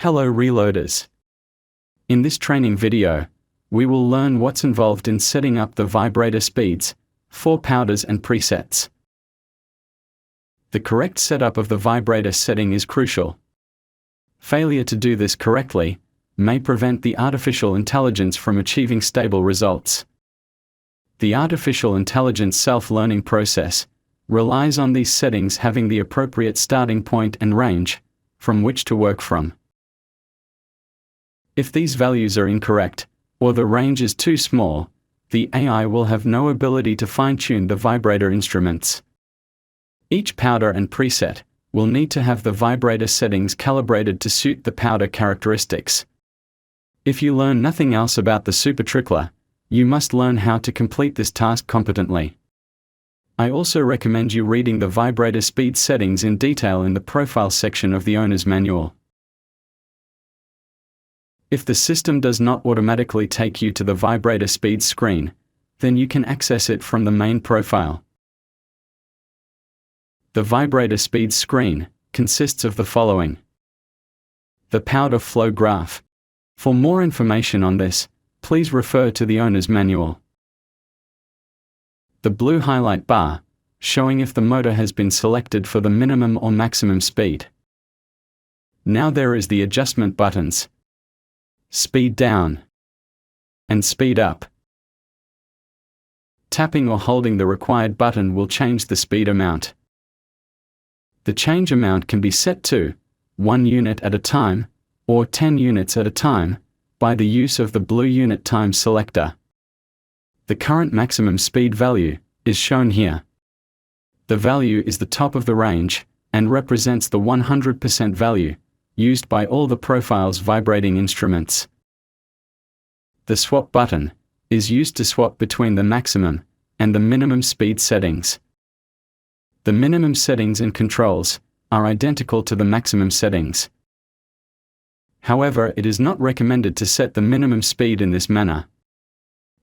Hello reloaders. In this training video, we will learn what's involved in setting up the vibrator speeds for powders and presets. The correct setup of the vibrator setting is crucial. Failure to do this correctly may prevent the artificial intelligence from achieving stable results. The artificial intelligence self-learning process relies on these settings having the appropriate starting point and range from which to work from. If these values are incorrect, or the range is too small, the AI will have no ability to fine-tune the vibrator instruments. Each powder and preset will need to have the vibrator settings calibrated to suit the powder characteristics. If you learn nothing else about the SuperTrickler, you must learn how to complete this task competently. I also recommend you reading the vibrator speed settings in detail in the profile section of the owner's manual. If the system does not automatically take you to the vibrator speed screen, then you can access it from the main profile. The vibrator speed screen consists of the following. The powder flow graph. For more information on this, please refer to the owner's manual. The blue highlight bar, showing if the motor has been selected for the minimum or maximum speed. Now there is the adjustment buttons. Speed down and speed up. Tapping or holding the required button will change the speed amount. The change amount can be set to 1 unit at a time or 10 units at a time by the use of the blue unit time selector. The current maximum speed value is shown here. The value is the top of the range and represents the 100% value used by all the profile's vibrating instruments. The swap button is used to swap between the maximum and the minimum speed settings. The minimum settings and controls are identical to the maximum settings. However, it is not recommended to set the minimum speed in this manner.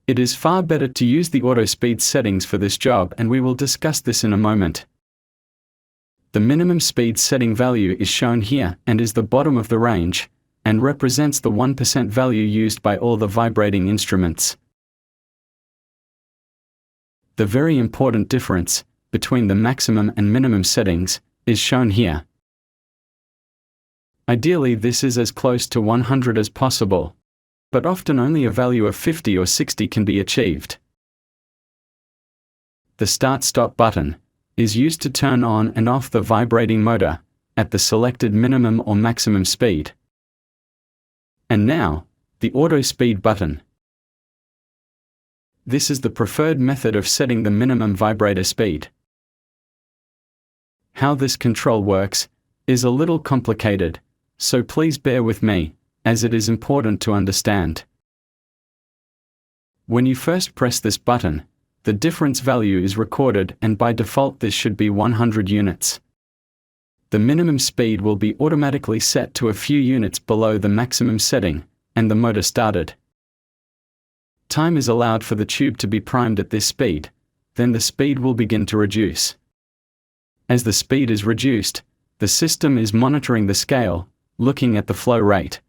It is far better to use the auto speed settings for this job, and we will discuss this in a moment. The minimum speed setting value is shown here and is the bottom of the range, and represents the 1% value used by all the vibrating instruments. The very important difference between the maximum and minimum settings is shown here. Ideally, this is as close to 100 as possible, but often only a value of 50 or 60 can be achieved. The start-stop button is used to turn on and off the vibrating motor at the selected minimum or maximum speed. And now, the auto speed button. This is the preferred method of setting the minimum vibrator speed. How this control works is a little complicated, so please bear with me, as it is important to understand. When you first press this button, the difference value is recorded, and by default this should be 100 units. The minimum speed will be automatically set to a few units below the maximum setting, and the motor started. Time is allowed for the tube to be primed at this speed, then the speed will begin to reduce. As the speed is reduced, the system is monitoring the scale, looking at the flow rate.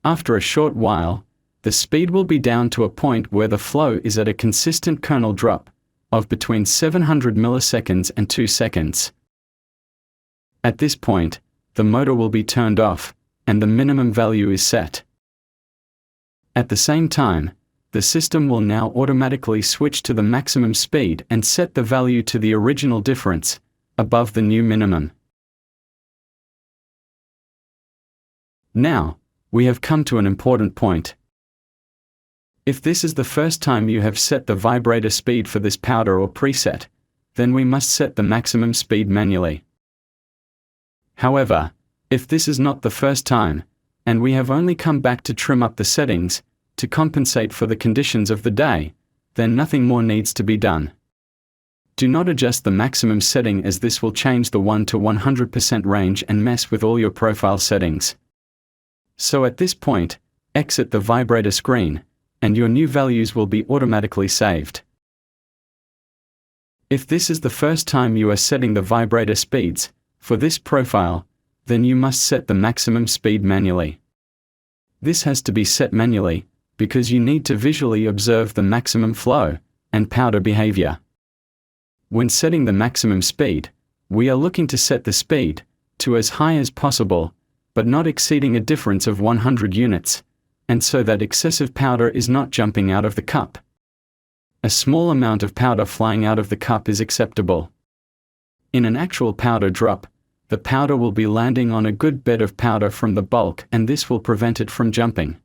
After a short while, the speed will be down to a point where the flow is at a consistent kernel drop of between 700 milliseconds and 2 seconds. At this point, the motor will be turned off, and the minimum value is set. At the same time, the system will now automatically switch to the maximum speed and set the value to the original difference above the new minimum. Now, we have come to an important point. If this is the first time you have set the vibrator speed for this powder or preset, then we must set the maximum speed manually. However, if this is not the first time, and we have only come back to trim up the settings to compensate for the conditions of the day, then nothing more needs to be done. Do not adjust the maximum setting, as this will change the 1 to 100% range and mess with all your profile settings. So at this point, exit the vibrator screen, and your new values will be automatically saved. If this is the first time you are setting the vibrator speeds for this profile, then you must set the maximum speed manually. This has to be set manually, because you need to visually observe the maximum flow and powder behavior. When setting the maximum speed, we are looking to set the speed to as high as possible, but not exceeding a difference of 100 units, and so that excessive powder is not jumping out of the cup. A small amount of powder flying out of the cup is acceptable. In an actual powder drop, the powder will be landing on a good bed of powder from the bulk, and this will prevent it from jumping.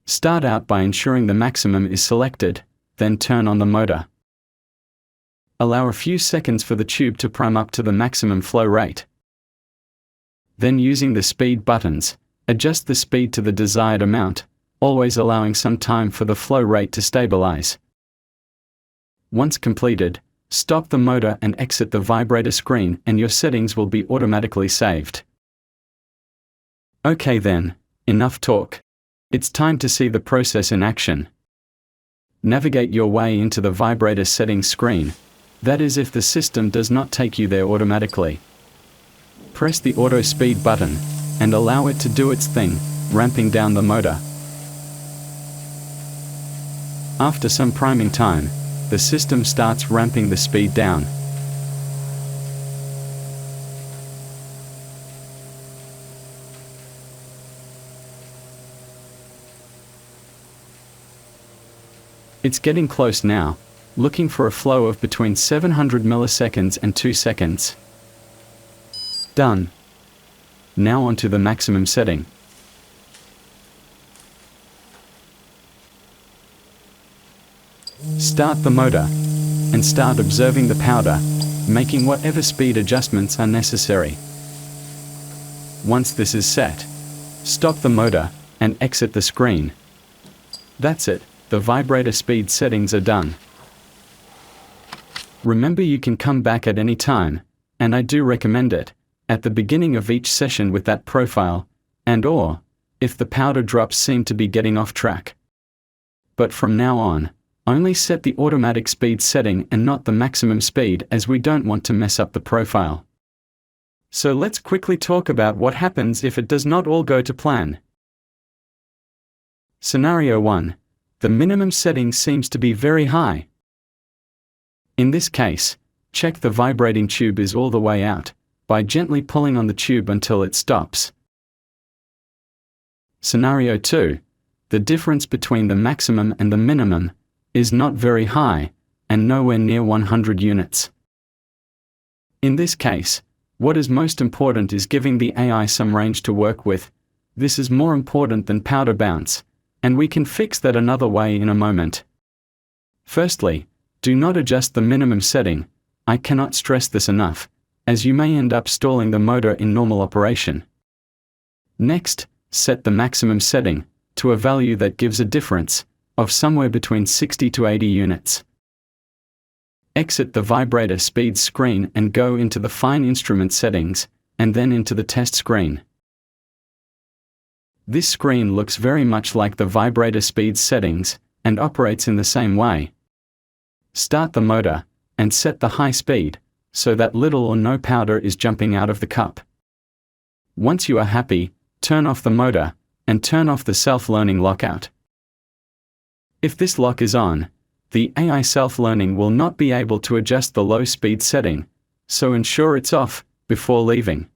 Start out by ensuring the maximum is selected, then turn on the motor. Allow a few seconds for the tube to prime up to the maximum flow rate. Then, using the speed buttons, adjust the speed to the desired amount, always allowing some time for the flow rate to stabilize. Once completed, stop the motor and exit the vibrator screen, and your settings will be automatically saved. Okay then, enough talk. It's time to see the process in action. Navigate your way into the vibrator settings screen, that is if the system does not take you there automatically. Press the auto speed button, and allow it to do its thing, ramping down the motor. After some priming time, the system starts ramping the speed down. It's getting close now, looking for a flow of between 700 milliseconds and 2 seconds. Done. Now onto the maximum setting. Start the motor, and start observing the powder, making whatever speed adjustments are necessary. Once this is set, stop the motor, and exit the screen. That's it, the vibrator speed settings are done. Remember, you can come back at any time, and I do recommend it, at the beginning of each session with that profile, and/or if the powder drops seem to be getting off track. But from now on, only set the automatic speed setting and not the maximum speed, as we don't want to mess up the profile. So let's quickly talk about what happens if it does not all go to plan. Scenario 1. The minimum setting seems to be very high. In this case, check the vibrating tube is all the way out, by gently pulling on the tube until it stops. Scenario 2. The difference between the maximum and the minimum is not very high, and nowhere near 100 units. In this case, what is most important is giving the AI some range to work with. This is more important than powder bounce, and we can fix that another way in a moment. Firstly, do not adjust the minimum setting. I cannot stress this enough, as you may end up stalling the motor in normal operation. Next, set the maximum setting to a value that gives a difference of somewhere between 60 to 80 units. Exit the vibrator speed screen and go into the fine instrument settings, and then into the test screen. This screen looks very much like the vibrator speed settings, and operates in the same way. Start the motor, and set the high speed, so that little or no powder is jumping out of the cup. Once you are happy, turn off the motor, and turn off the self-learning lockout. If this lock is on, the AI self-learning will not be able to adjust the low speed setting, so ensure it's off before leaving.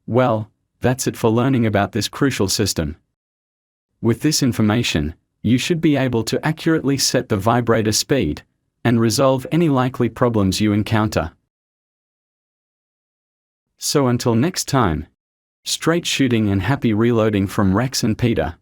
Well, that's it for learning about this crucial system. With this information, you should be able to accurately set the vibrator speed, and resolve any likely problems you encounter. So until next time, straight shooting and happy reloading from Rex and Peter.